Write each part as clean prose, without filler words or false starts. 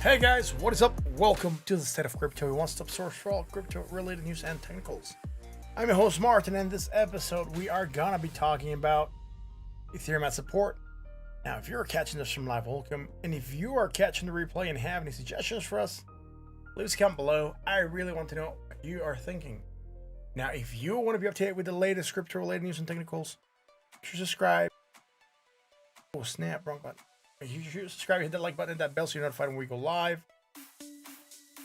Hey guys, what is up? Welcome to the State of Crypto, your one-stop source for all crypto-related news and technicals. I'm your host Martin, and in this episode we are gonna be talking about Ethereum at support. Now, if you're catching this from live, welcome, and if you are catching the replay and have any suggestions for us, leave us a comment below. I really want to know what you are thinking. Now, if you want to be up to date with the latest crypto-related news and technicals, make sure to subscribe. Oh snap, wrong button. You should subscribe, hit that like button, hit that bell so you're notified when we go live.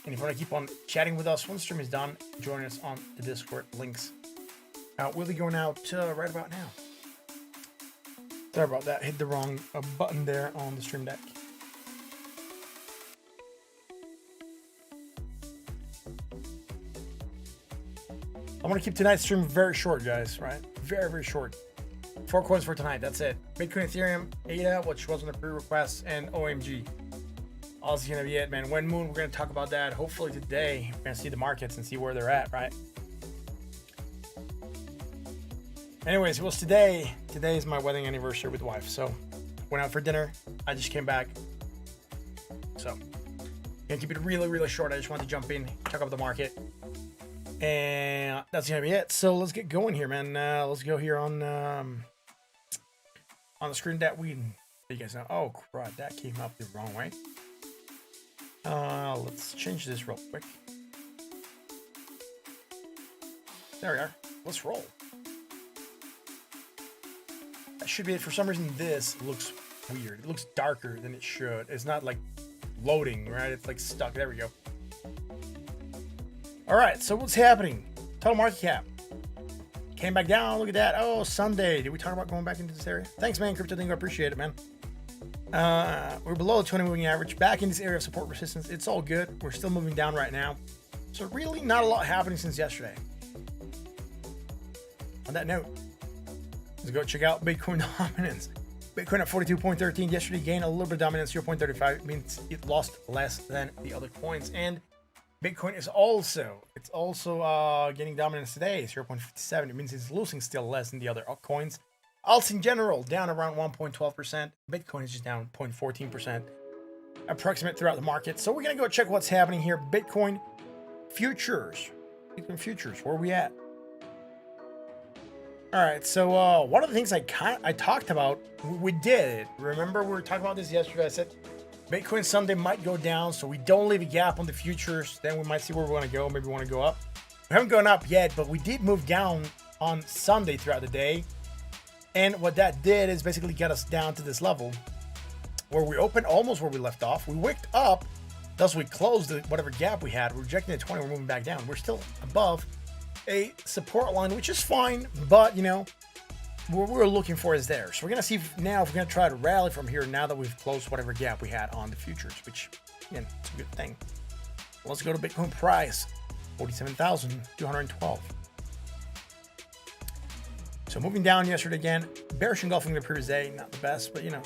And if you want to keep on chatting with us when the stream is done, join us on the Discord links. We'll be going out right about now. Sorry about that, hit the wrong button there on the stream deck. I want to keep tonight's stream very short, guys, right? Very, very short. 4 coins for tonight, that's it. Bitcoin, Ethereum, ADA, which wasn't a pre-request, and OMG. All's gonna be it, man. When Moon, we're gonna talk about that. Hopefully today, we're gonna see the markets and see where they're at, right? Anyways, it was today. Today is my wedding anniversary with the wife. So, went out for dinner. I just came back. So, gonna keep it really, really short. I just wanted to jump in, talk about the market. And that's gonna be it. So let's get going here, man. Let's go here on the screen that you guys know. Oh crap, that came up the wrong way. Let's change this real quick. There we are. Let's roll. That should be it. For some reason this looks weird. It looks darker than it should. It's not like loading, right? It's like stuck. There we go. All right, so what's happening? Total market cap came back down. Look at that. Oh, Sunday. Did we talk about going back into this area? Thanks, man. Crypto Dingo, appreciate it, man. We're below the 20 moving average, back in this area of support resistance. It's all good. We're still moving down right now. So really not a lot happening since yesterday. On that note, let's go check out Bitcoin dominance. Bitcoin at 42.13 yesterday, gained a little bit of dominance, 0.35. Means it lost less than the other coins. And Bitcoin is also getting dominance today, 0.57. It means it's losing still less than the other altcoins. Alts in general down around 1.12%. Bitcoin is just down 0.14%, approximate throughout the market. So we're gonna go check what's happening here. Bitcoin futures, where are we at? All right, so one of the things I talked about, we did. Remember, we were talking about this yesterday. I said Bitcoin Sunday might go down, so we don't leave a gap on the futures. Then we might see where we want to go. Maybe we want to go up. We haven't gone up yet, but we did move down on Sunday throughout the day. And what that did is basically get us down to this level where we opened almost where we left off. We wicked up, thus we closed whatever gap we had. We're rejecting the 20, we're moving back down. We're still above a support line, which is fine, but you know, what we're looking for is there. So we're gonna see if we're gonna try to rally from here now that we've closed whatever gap we had on the futures, which again, it's a good thing. Let's go to Bitcoin price, 47,212. So moving down yesterday again, bearish engulfing the previous day, not the best, but you know,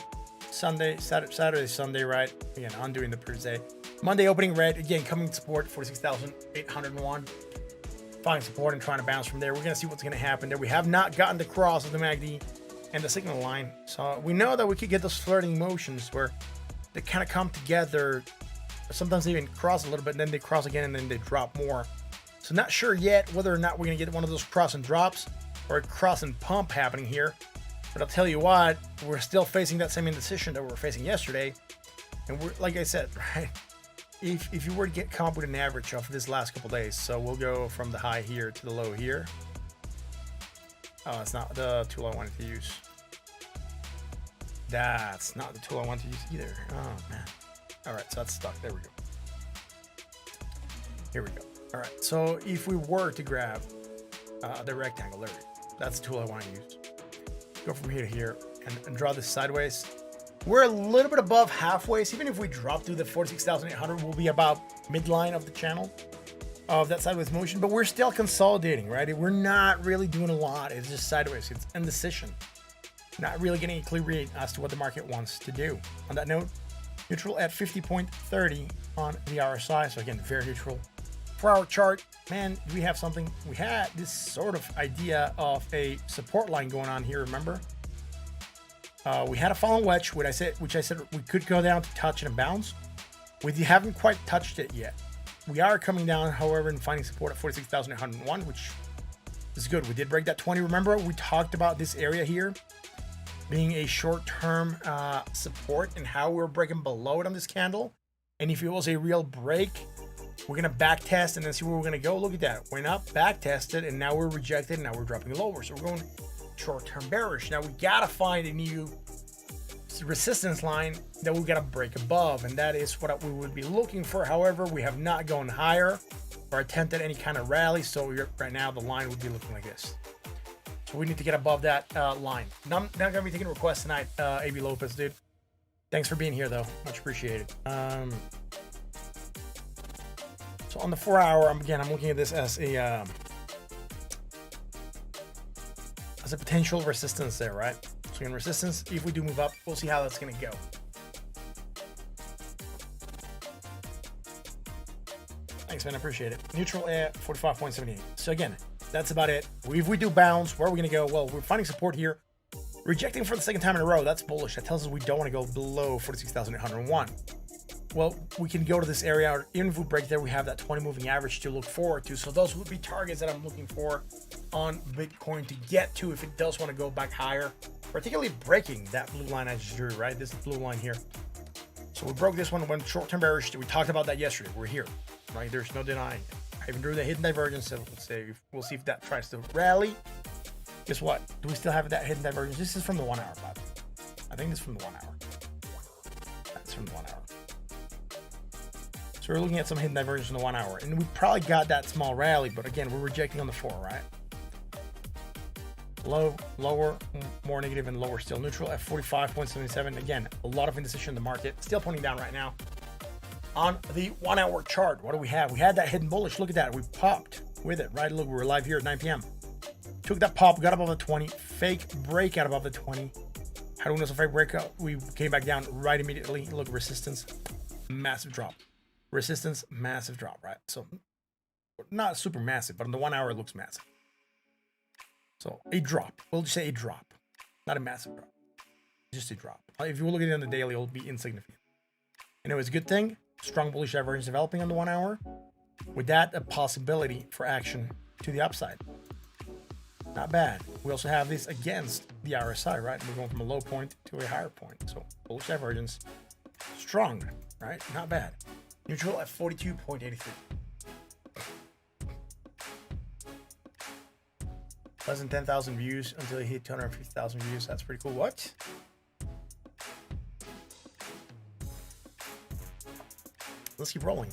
Saturday, Sunday, right? Again, undoing the previous day. Monday opening red, again, coming to support, 46,801. Finding support and trying to bounce from there. We're going to see what's going to happen there. We have not gotten the cross of the MACD and the signal line. So we know that we could get those flirting motions where they kind of come together. Sometimes they even cross a little bit, and then they cross again, and then they drop more. So not sure yet whether or not we're going to get one of those cross and drops or a cross and pump happening here. But I'll tell you what, we're still facing that same indecision that we were facing yesterday. And we're, like I said, right? If you were to come up with an average of this last couple days, so we'll go from the high here to the low here. Oh, it's not the tool I wanted to use. That's not the tool I want to use either. Oh man. All right, so that's stuck. There we go. Here we go. All right, so if we were to grab the rectangle, there we go. That's the tool I want to use. Go from here to here and draw this sideways. We're a little bit above halfway, so even if we drop through the 46,800, we'll be about midline of the channel of that sideways motion, but we're still consolidating, right? We're not really doing a lot. It's just sideways. It's indecision. Not really getting a clear read as to what the market wants to do. On that note, neutral at 50.30 on the RSI. So again, very neutral. 4-hour chart, man, do we have something? We had this sort of idea of a support line going on here, remember? We had a fallen wedge, which I said we could go down to touch and bounce. We haven't quite touched it yet. We are coming down, however, and finding support at 46,801, which is good. We did break that 20. Remember, we talked about this area here being a short-term support and how we're breaking below it on this candle. And if it was a real break, we're going to back test and then see where we're going to go. Look at that. Went up, back tested, and now we're rejected, and now we're dropping lower. So we're going short-term bearish. Now we gotta find a new resistance line that we gotta break above, and that is what we would be looking for. However, we have not gone higher or attempted any kind of rally, so right now the line would be looking like this. So we need to get above that line. Not gonna be taking requests tonight, AB Lopez, dude. Thanks for being here, though. Much appreciated. So on the 4-hour, I'm looking at this as a potential resistance there, right? So in resistance, if we do move up, we'll see how that's going to go. Thanks, man. I appreciate it. Neutral at 45.78. So again, that's about it. If we do bounce, where are we going to go? Well, we're finding support here. Rejecting for the second time in a row. That's bullish. That tells us we don't want to go below 46,801. Well, we can go to this area, or even if we break there, we have that 20 moving average to look forward to. So those would be targets that I'm looking for on Bitcoin to get to if it does want to go back higher, particularly breaking that blue line I just drew, right? This blue line here. So we broke this one, went short-term bearish. We talked about that yesterday. We're here, right? There's no denying it. I even drew the hidden divergence. So we'll see if that tries to rally. Guess what? Do we still have that hidden divergence? This is from the 1 hour, by the way. I think this is from the 1 hour. That's from the 1 hour. So we're looking at some hidden divergence in the 1 hour, and we probably got that small rally, but again, we're rejecting on the 4, right? Low, lower, more negative, and lower still. Neutral at 45.77. Again, a lot of indecision in the market. Still pointing down right now. On the 1 hour chart, what do we have? We had that hidden bullish. Look at that. We popped with it, right? Look, we were live here at 9 p.m. Took that pop, got above the 20. Fake breakout above the 20. How do we know it's a fake breakout? We came back down right immediately. Look, resistance, massive drop. Resistance, massive drop, right? So not super massive, but on the 1 hour, it looks massive. So a drop. We'll just say a drop, not a massive drop. Just a drop. If you look at it on the daily, it'll be insignificant. Anyways, good thing. Strong bullish divergence developing on the 1 hour. With that, a possibility for action to the upside. Not bad. We also have this against the RSI, right? We're going from a low point to a higher point. So bullish divergence. Strong, right? Not bad. Neutral at 42.83. Less than 10,000 views until you hit 250,000 views. That's pretty cool. What? Let's keep rolling.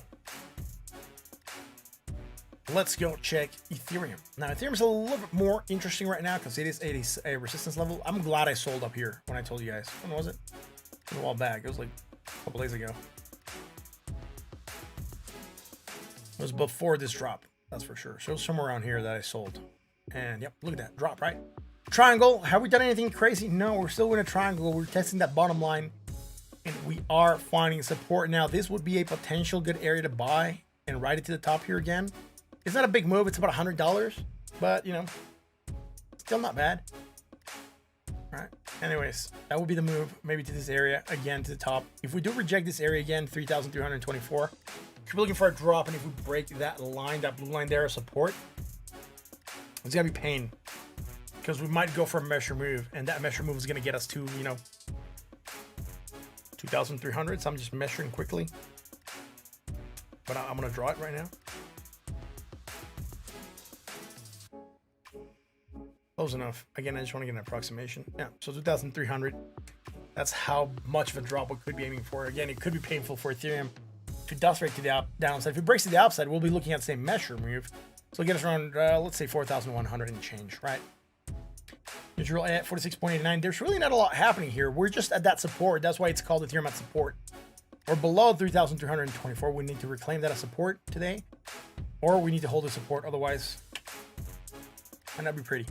Let's go check Ethereum. Now, Ethereum is a little bit more interesting right now because it is a resistance level. I'm glad I sold up here when I told you guys. When was it? A while back. It was like a couple days ago. It was before this drop. That's for sure. So somewhere around here that I sold. And yep, look at that drop, right? Triangle. Have we done anything crazy? No, we're still in a triangle. We're testing that bottom line. And we are finding support. Now, this would be a potential good area to buy and ride it to the top here again. It's not a big move. It's about $100. But, you know, still not bad. All right. Anyways, that would be the move. Maybe to this area again to the top. If we do reject this area again, 3,324, we're looking for a drop. And if we break that line, that blue line there, as support, it's going to be pain. Because we might go for a measure move. And that measure move is going to get us to, you know, 2,300. So I'm just measuring quickly. But I'm going to draw it right now. Close enough. Again, I just want to get an approximation. Yeah, so 2,300. That's how much of a drop we could be aiming for. Again, it could be painful for Ethereum. If it does break to the downside, if it breaks to the upside, we'll be looking at the same measure move. So get us around, let's say 4,100 and change, right? Neutral at 46.89. There's really not a lot happening here. We're just at that support. That's why it's called Ethereum at support. We're below 3,324. We need to reclaim that as support today, or we need to hold the support. Otherwise, might not be pretty.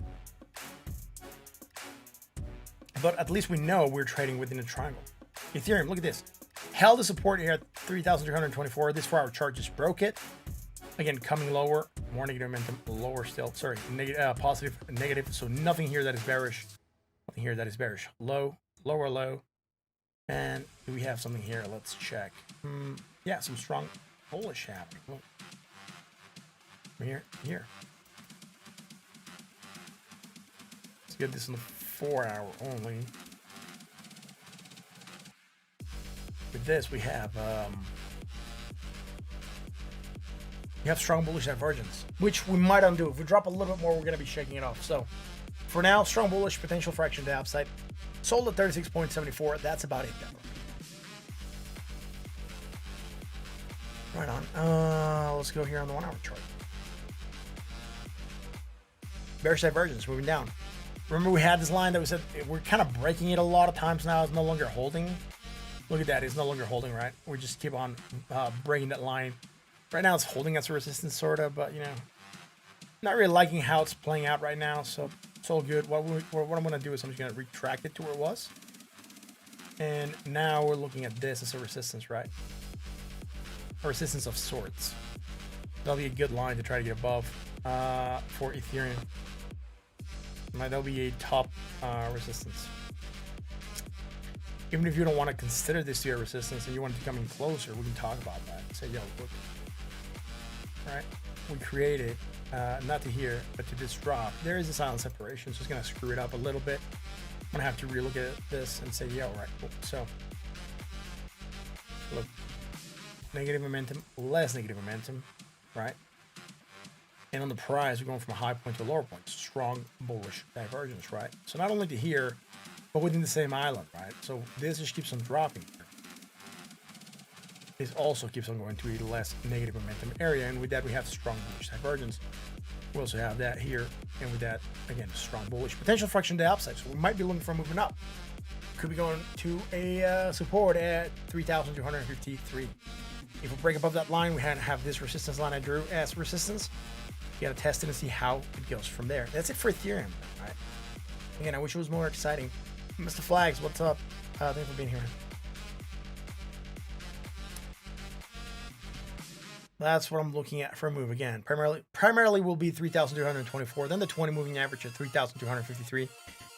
But at least we know we're trading within a triangle. Ethereum, look at this. Held the support here at 3,324. This 4-hour chart just broke it. Again, coming lower. More negative momentum. Lower still. Sorry. Positive, negative. So nothing here that is bearish. Nothing here that is bearish. Low, lower low. And do we have something here? Let's check. Yeah, some strong bullish happening. Look. Here. Let's get this in the 4-hour only. With this, we have strong bullish divergence, which we might undo. If we drop a little bit more, we're going to be shaking it off. So for now, strong bullish, potential for action to the upside. Sold at 36.74. That's about it, though. Right on. Let's go here on the 1-hour chart. Bearish divergence moving down. Remember, we had this line that we said we're kind of breaking it a lot of times now. It's no longer holding. Look at that. It's no longer holding, right? We just keep on breaking that line. Right now, it's holding as a resistance, sort of, but, you know, not really liking how it's playing out right now. So it's all good. What I'm going to do is I'm just going to retract it to where it was. And now we're looking at this as a resistance, right? A resistance of sorts. That'll be a good line to try to get above for Ethereum. That'll be a top resistance. Even if you don't want to consider this to your resistance and you want to come in closer, we can talk about that. Say, yo, look. All right, we created, not to here, but to this drop. There is a silent separation, so it's going to screw it up a little bit. I'm going to have to relook at this and say, yo, right, cool. So, look, negative momentum, less negative momentum, right? And on the price, we're going from a high point to a lower point. Strong bullish divergence, right? So not only to here, but within the same island, right? So this just keeps on dropping. This also keeps on going to a less negative momentum area. And with that, we have strong bullish divergence. We also have that here. And with that, again, strong bullish potential fraction to the upside. So we might be looking for a movement up. Could be going to a support at 3,253. If we break above that line, we have this resistance line I drew as resistance. You got to test it and see how it goes from there. That's it for Ethereum, right? Again, I wish it was more exciting. Mr. Flags, what's up? Thanks for being here. That's what I'm looking at for a move again. Primarily will be 3,224, then the 20 moving average at 3,253.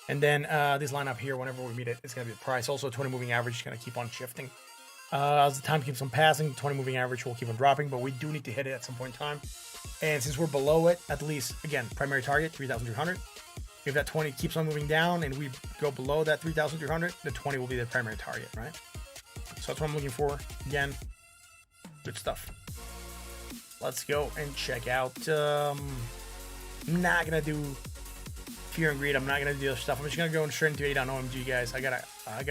And then this line up here, whenever we meet it, it's going to be a price. Also, 20 moving average is going to keep on shifting. As the time keeps on passing, 20 moving average will keep on dropping, but we do need to hit it at some point in time. And since we're below it, at least, again, primary target, 3,300. If that 20 keeps on moving down and we go below that 3,300, the 20 will be the primary target, right? So that's what I'm looking for. Again, good stuff. Let's go and check out. I'm not going to do Fear and Greed. I'm not going to do the other stuff. I'm just going to go straight into ADA on OMG, guys. I gotta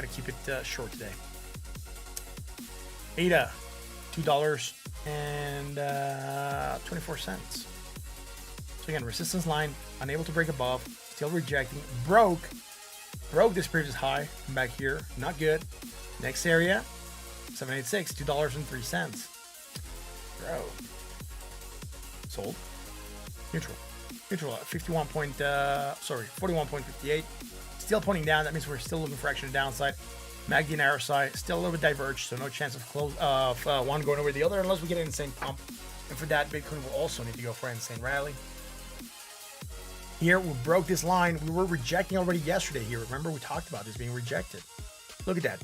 keep it short today. ADA, $2 and 24 cents. So again, resistance line, unable to break above, still rejecting, broke this previous high, come back here, not good. Next area, 786, $2.03. Bro, sold, neutral at 41.58, still pointing down. That means we're still looking for action to downside. MACD and RSI still a little bit diverged, so no chance of one going over the other unless we get an insane pump. And for that, Bitcoin will also need to go for an insane rally. Here, we broke this line. We were rejecting already yesterday here. Remember, we talked about this being rejected. Look at that.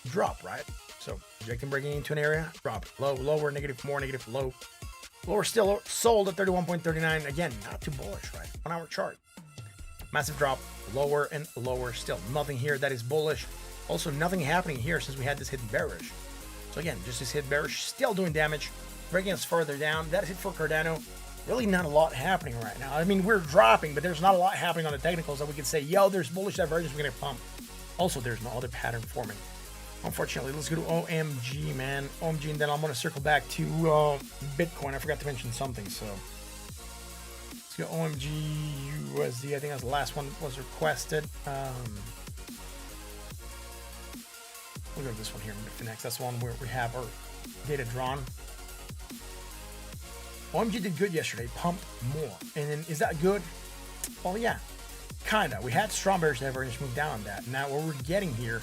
Drop, right? So, rejecting, breaking into an area. Drop. Low, lower, negative, more, negative, low. Lower still, sold at 31.39. Again, not too bullish, right? 1 hour chart. Massive drop. Lower and lower still. Nothing here that is bullish. Also, nothing happening here since we had this hidden bearish. So again, just this hit bearish, still doing damage, breaking us further down. That is it for Cardano. Really not a lot happening right now. I mean, we're dropping, but there's not a lot happening on the technicals that we can say, yo, there's bullish divergence, we're going to pump. Also, there's no other pattern forming. Unfortunately, let's go to OMG, man. OMG, and then I'm going to circle back to Bitcoin. I forgot to mention something, so. Let's go OMG USD. I think that's the last one was requested. We'll go to this one here, next. That's the one where we have our data drawn. OMG did good yesterday, pumped more. And then, is that good? Well, yeah, kinda. We had strong bearish divergence, moved down on that. Now, what we're getting here,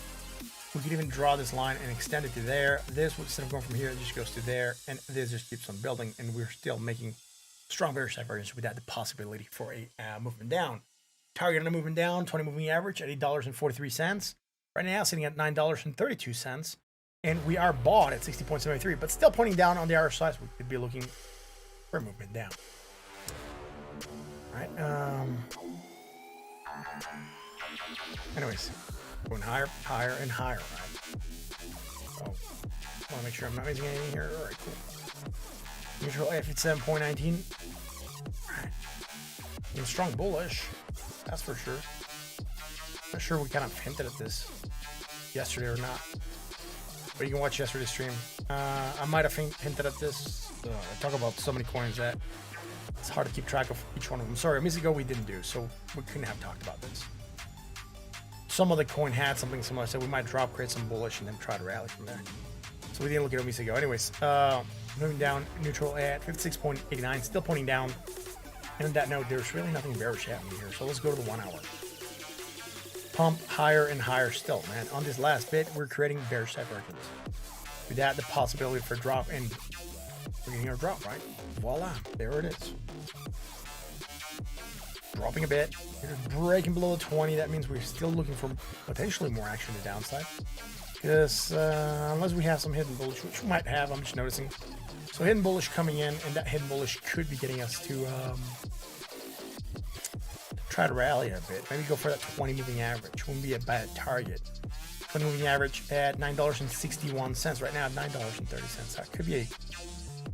we could even draw this line and extend it to there. This, instead of going from here, it just goes to there, and this just keeps on building, and we're still making strong bearish divergence without the possibility for a movement down. Target on a movement down, 20 moving average at $8.43. Right now, sitting at $9.32, and we are bought at 60.73, but still pointing down on the RSI, so we could be looking for a movement down. All right. Anyways, going higher, higher, and higher. Right. So, I want to make sure I'm not missing anything here. All right, cool. Neutral F at 7.19. All right. Being strong bullish, that's for sure. Not sure we kind of hinted at this yesterday or not, but you can watch yesterday's stream. I might have hinted at this. I talk about so many coins that it's hard to keep track of each one of them. Sorry, a minute ago we didn't do, so we couldn't have talked about this. Some other coin had something similar, so we might drop, create some bullish, and then try to rally from there. So we didn't look at a minute ago. Anyways, moving down, neutral at 56.89, still pointing down. And on that note, there's really nothing bearish happening here. So let's go to the 1 hour. Pump higher and higher still, man. On this last bit, we're creating bearish divergence. With that, the possibility for a drop, and we're getting our drop, right? Voila, there it is. Dropping a bit, we're breaking below the 20. That means we're still looking for potentially more action to downside. Because unless we have some hidden bullish, which we might have, I'm just noticing. So hidden bullish coming in, and that hidden bullish could be getting us to try to rally a bit. Maybe go for that 20 moving average. Wouldn't be a bad target. 20 moving average at $9.61 right now at $9.30. That could be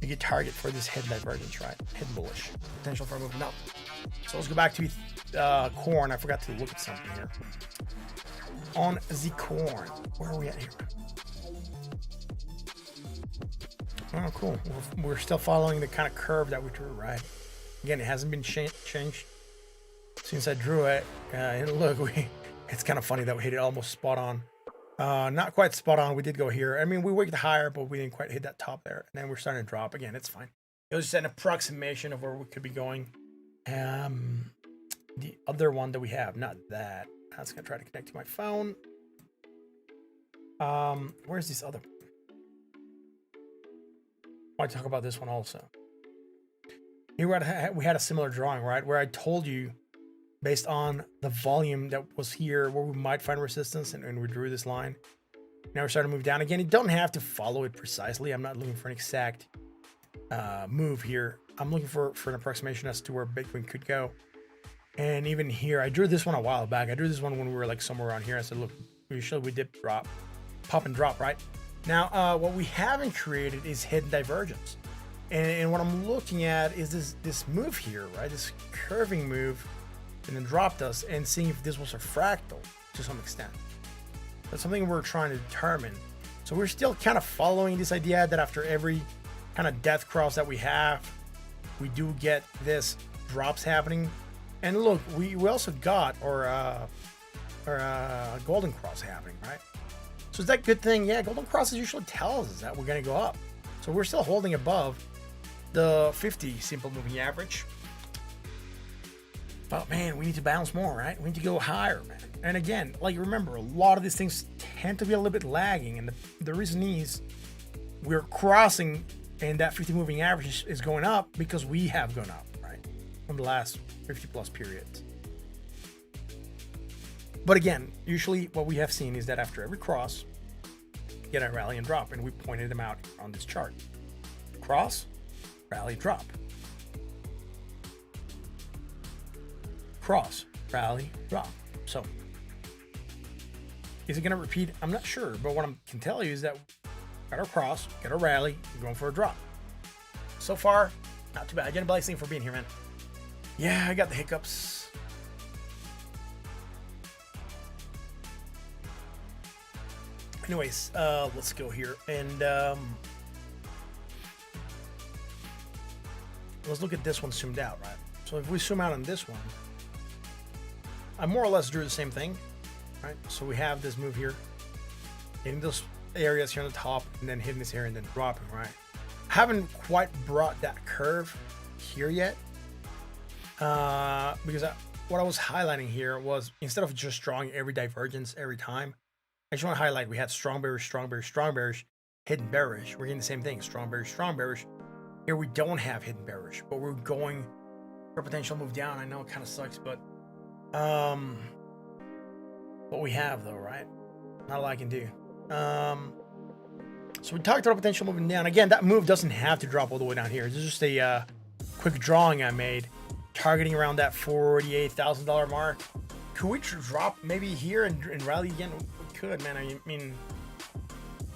a good target for this hidden divergence, right? Hidden bullish potential for a movement up. So let's go back to corn. I forgot to look at something here. On the corn, where are we at here? Oh, cool. We're still following the kind of curve that we drew, right? Again, it hasn't been changed since I drew it. And look, it's kind of funny that we hit it almost spot on. Not quite spot on. We did go here. I mean, we wicked higher, but we didn't quite hit that top there. And then we're starting to drop again. It's fine. It was just an approximation of where we could be going. The other one that we have, not that. I was gonna try to connect to my phone. Where's this other one? I want to talk about this one also. Here we had a similar drawing, right? Where I told you, based on the volume that was here, where we might find resistance, and we drew this line. Now we're starting to move down again. You don't have to follow it precisely. I'm not looking for an exact move here. I'm looking for an approximation as to where Bitcoin could go. And even here, I drew this one a while back. I drew this one when we were like somewhere around here. I said, look, usually we dip, drop, pop and drop, right? Now, what we haven't created is hidden divergence. And what I'm looking at is this move here, right? This curving move, and then dropped us, and seeing if this was a fractal to some extent. That's something we're trying to determine. So we're still kind of following this idea that after every kind of death cross that we have, we do get this drops happening. And look, we also got our golden cross happening, right? So is that a good thing? Yeah, golden crosses usually tells us that we're going to go up. So we're still holding above the 50 simple moving average. But man, we need to bounce more, right? We need to go higher, man. And again, like remember, a lot of these things tend to be a little bit lagging. And the reason is we're crossing and that 50 moving average is going up because we have gone up, right? From the last 50 plus periods. But again, usually what we have seen is that after every cross, you get a rally and drop, and we pointed them out on this chart. Cross, rally, drop. Cross, rally, drop. So, is it going to repeat? I'm not sure, but what I can tell you is that got our cross, get a rally, we're going for a drop. So far, not too bad. Again, blessing for being here, man. Yeah, I got the hiccups. Anyways, let's go here and let's look at this one zoomed out, right? So if we zoom out on this one, I more or less drew the same thing, right? So we have this move here, hitting those areas here on the top, and then hitting this area and then dropping, right? I haven't quite brought that curve here yet, because what I was highlighting here was instead of just drawing every divergence every time, I just want to highlight we had strong bearish, strong bearish, strong bearish, hidden bearish. We're getting the same thing, strong bearish, strong bearish. Here we don't have hidden bearish, but we're going for a potential move down. I know it kind of sucks, but what we have though, right? Not a lot I can do. So we talked about potential moving down. Again, that move doesn't have to drop all the way down here. It's just a quick drawing I made, targeting around that $48,000 mark. Could we drop maybe here and rally again? We could, man. I mean,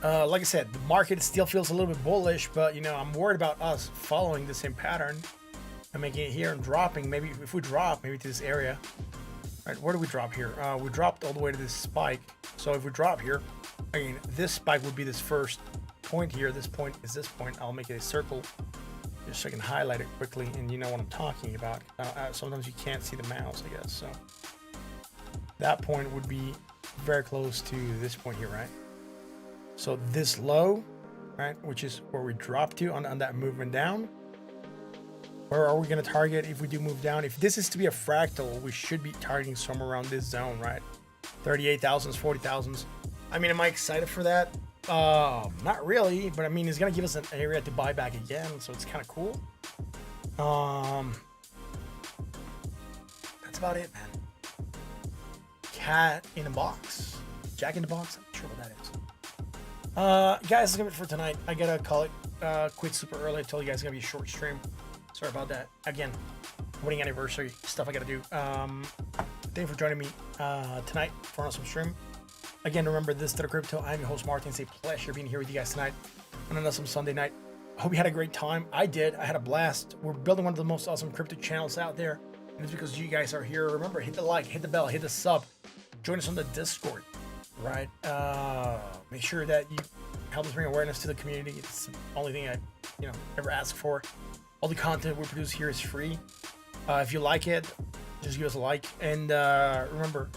like I said, the market still feels a little bit bullish, but you know, I'm worried about us following the same pattern and making it here and dropping. Maybe if we drop maybe to this area, right? Where do we drop here? We dropped all the way to this spike. So if we drop here, I mean, this spike would be this first point here. This point is this point. I'll make it a circle just so I can highlight it quickly, and you know what I'm talking about. Sometimes you can't see the mouse, I guess. So that point would be very close to this point here, right? So this low, right, which is where we drop to on that movement down. Where are we going to target if we do move down? If this is to be a fractal, we should be targeting somewhere around this zone, right? 38,000s, 40,000s. I mean, am I excited for that? Not really, but I mean, it's going to give us an area to buy back again, so it's kind of cool. That's about it, man. Cat in a box. Jack in the box? I'm not sure what that is. Guys, that's gonna be it for tonight. I gotta call it quit super early. I told you guys it's gonna be a short stream. Sorry about that. Again, wedding anniversary stuff I gotta do. Thank you for joining me tonight for an awesome stream. Again, remember, this is the Crypto. I'm your host Martin. It's a pleasure being here with you guys tonight on an awesome Sunday night. I hope you had a great time. I did. I had a blast. We're building one of the most awesome crypto channels out there, and it's because you guys are here. Remember, hit the like, hit the bell, hit the sub. Join us on the Discord, right? Make sure that you help us bring awareness to the community. It's the only thing I, ever ask for. All the content we produce here is free. If you like it, just give us a like. And remember,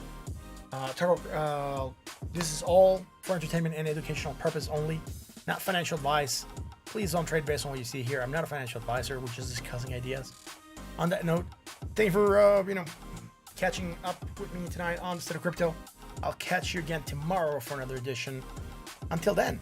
this is all for entertainment and educational purpose only, not financial advice. Please don't trade based on what you see here. I'm not a financial advisor. We're just discussing ideas. On that note, thank you for catching up with me tonight on State of Crypto. I'll catch you again tomorrow for another edition. Until then.